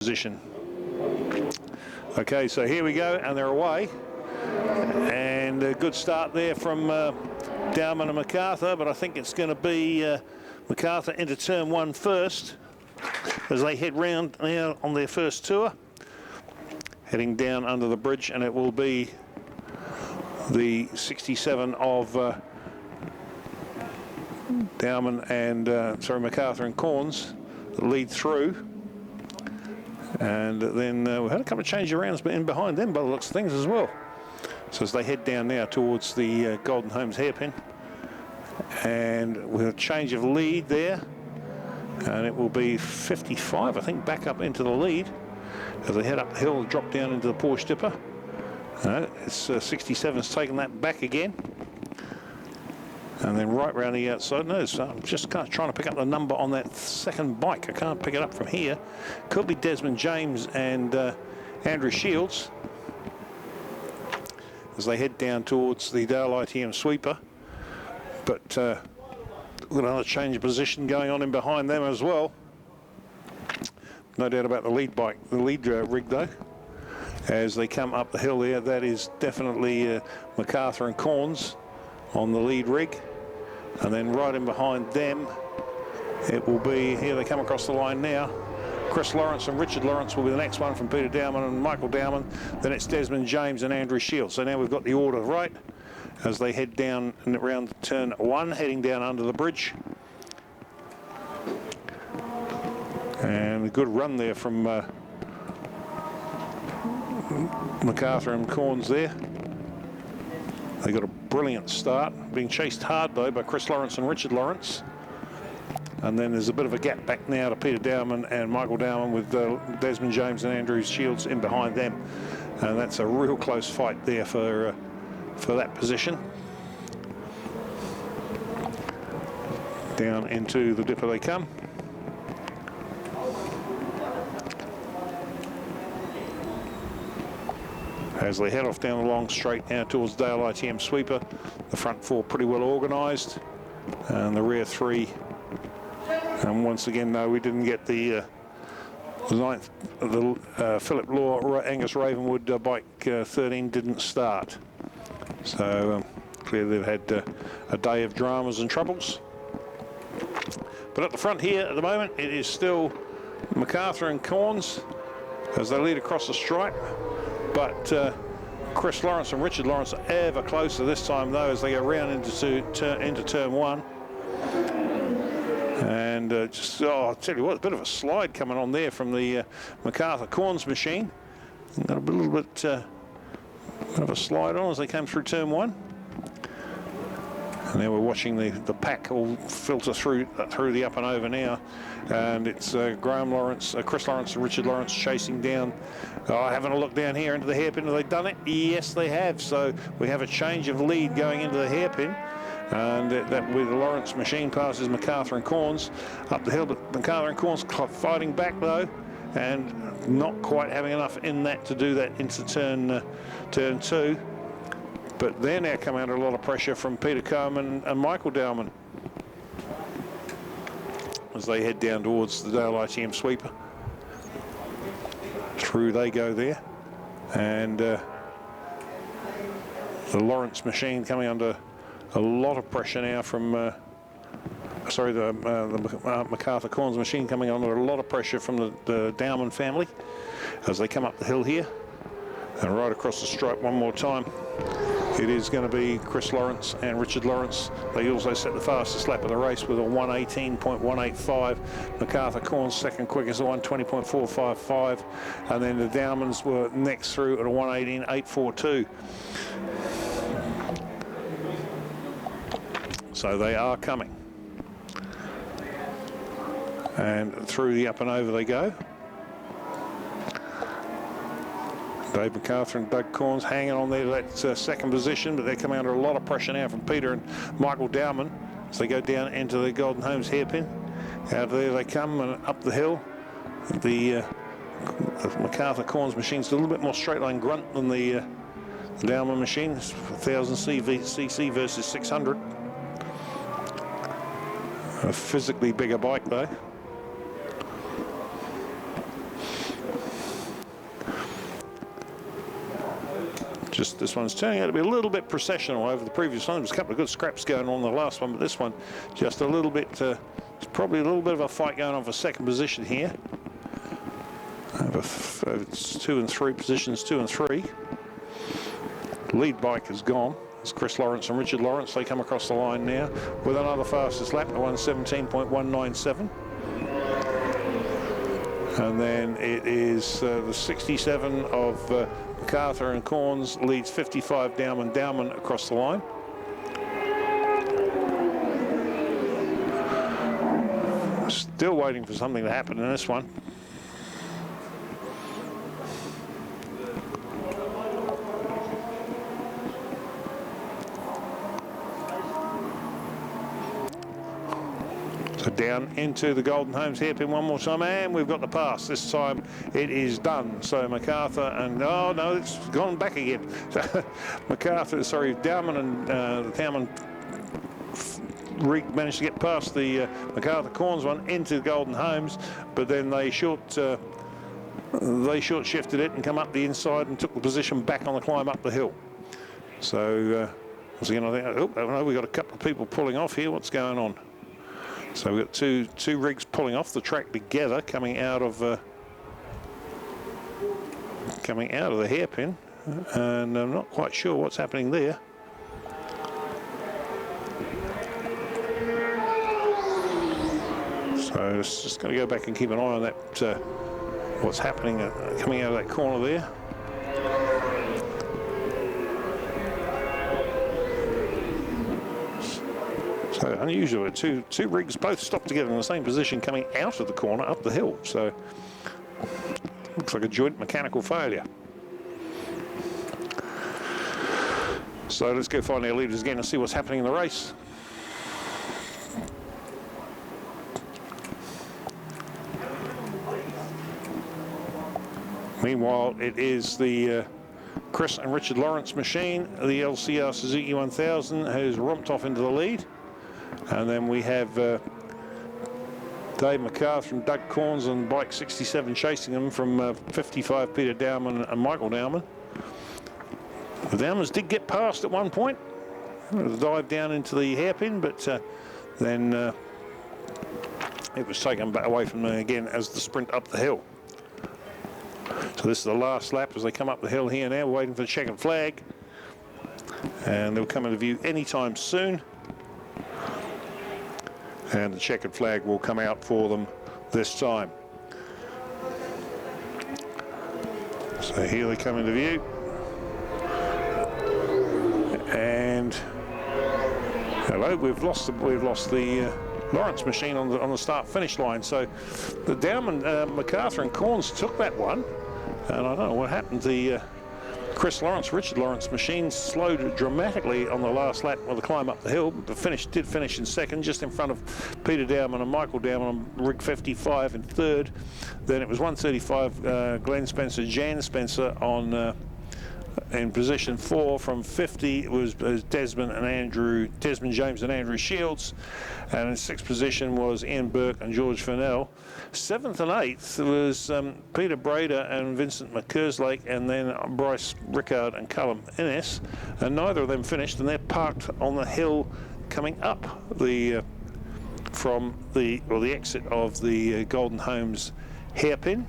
position. Okay, so here we go, and they're away. And a good start there from Dowman and MacArthur, but I think it's going to be MacArthur into turn one first as they head round now on their first tour, heading down under the bridge, and it will be the 67 of Dowman and MacArthur and Corns that lead through. And then we've had a couple of change arounds in behind them by the looks of things as well. So as they head down now towards the Golden Homes hairpin, and with a change of lead there, and it will be 55, I think, back up into the lead as they head uphill and drop down into the Porsche Dipper. It's 67's taken that back again. And then right round the outside, no, so I'm just kind of trying to pick up the number on that second bike. I can't pick it up from here. Could be Desmond James and Andrew Shields as they head down towards the Dale ITM sweeper. But with another change of position going on in behind them as well. No doubt about the lead bike, the lead rig though. As they come up the hill there, that is definitely MacArthur and Corns on the lead rig. And then right in behind them, it will be, here they come across the line now, Chris Lawrence and Richard Lawrence will be the next one from Peter Dowman and Michael Dowman. Then it's Desmond James and Andrew Shields. So now we've got the order right as they head down and around turn one, heading down under the bridge. And a good run there from MacArthur and Corns there. They got a brilliant start, being chased hard though by Chris Lawrence and Richard Lawrence. And then there's a bit of a gap back now to Peter Dowman and Michael Dowman with Desmond James and Andrew Shields in behind them. And that's a real close fight there for that position. Down into the dipper they come. As they head off down the long straight now towards Dale ITM sweeper. The front four pretty well organised, and the rear three. And once again, no, we didn't get the ninth, the Philip Law Angus Ravenwood bike 13 didn't start. So clearly they've had a day of dramas and troubles. But at the front here at the moment, it is still MacArthur and Corns as they lead across the stripe. But Chris Lawrence and Richard Lawrence are ever closer this time though as they go round into turn one. And I'll tell you what, a bit of a slide coming on there from the MacArthur Corns machine. Got a little bit of a slide on as they came through turn one. And now we're watching the pack all filter through the up and over now. And it's Graham Lawrence, Chris Lawrence and Richard Lawrence chasing down. Having a look down here into the hairpin. Have they done it? Yes, they have. So we have a change of lead going into the hairpin. And that with the Lawrence machine passes MacArthur and Corns up the hill. But MacArthur and Corns fighting back though. And not quite having enough in that to do that into turn two. But they're now coming under a lot of pressure from Peter Coleman and Michael Dowman as they head down towards the Dale ITM sweeper. Through they go there. And the Lawrence machine coming under a lot of pressure now from, the MacArthur Corns machine coming under a lot of pressure from the Dowman family as they come up the hill here. And right across the stripe one more time. It is going to be Chris Lawrence and Richard Lawrence. They also set the fastest lap of the race with a 1:18.185. MacArthur Corns second quickest at 1:20.455. And then the Dowmans were next through at a 1:18.842. So they are coming. And through the up and over they go. Dave MacArthur and Doug Corns hanging on there to that second position, but they're coming under a lot of pressure now from Peter and Michael Dowman as they go down into the Golden Homes hairpin. Out of there they come and up the hill. The MacArthur Corns machine's a little bit more straight line grunt than the Dowman machine. It's 1000 cc versus 600. A physically bigger bike though. Just this one's turning out to be a little bit processional over the previous one. There was a couple of good scraps going on in the last one, but this one just a little bit, it's probably a little bit of a fight going on for second position here. It's 2 and 3 positions, 2 and 3. Lead bike is gone. It's Chris Lawrence and Richard Lawrence. They come across the line now with another fastest lap, the 1:17.197. And then it is the 67 of MacArthur and Corns leads 55 Dowman across the line. Still waiting for something to happen in this one. So down into the Golden Homes hairpin one more time, and we've got the pass. This time it is done. So MacArthur and, oh no, it's gone back again. MacArthur, sorry, Dowman and the Dowman managed to get past the MacArthur Corns one into the Golden Homes, but then they short shifted it and come up the inside and took the position back on the climb up the hill. So once again, I think, oh no, we've got a couple of people pulling off here. What's going on? So we've got two rigs pulling off the track together, coming out of the hairpin, and I'm not quite sure what's happening there. So it's just going to go back and keep an eye on that, what's happening coming out of that corner there. So unusual, two rigs both stopped together in the same position coming out of the corner up the hill. So looks like a joint mechanical failure. So let's go find our leaders again and see what's happening in the race. Meanwhile, it is the Chris and Richard Lawrence machine, the LCR Suzuki 1000, who's romped off into the lead. And then we have Dave MacArthur and Doug Corns on bike 67 chasing them from 55 Peter Dowman and Michael Dowman. The Dowmans did get past at one point. Dive down into the hairpin, but then it was taken back away from them again as the sprint up the hill. So this is the last lap as they come up the hill here now. We're waiting for the checkered flag. And they'll come into view anytime soon. And the checkered flag will come out for them this time. So here they come into view. And hello, we've lost the Lawrence machine on the start-finish line. So the Dowman, MacArthur and Corns took that one. And I don't know what happened. The Chris Lawrence, Richard Lawrence machine slowed dramatically on the last lap of the climb up the hill. The did finish in second, just in front of Peter Dowman and Michael Dowman on rig 55 in third. Then it was 135 Glenn Spencer, Jan Spencer on in position 4. From 50 it was Desmond James and Andrew Shields, and in 6th position was Ian Burke and George Fennell. 7th and 8th was Peter Brader and Vincent McCurslake, and then Bryce Rickard and Callum Innes, and neither of them finished, and they're parked on the hill coming up from the exit of the Golden Homes hairpin.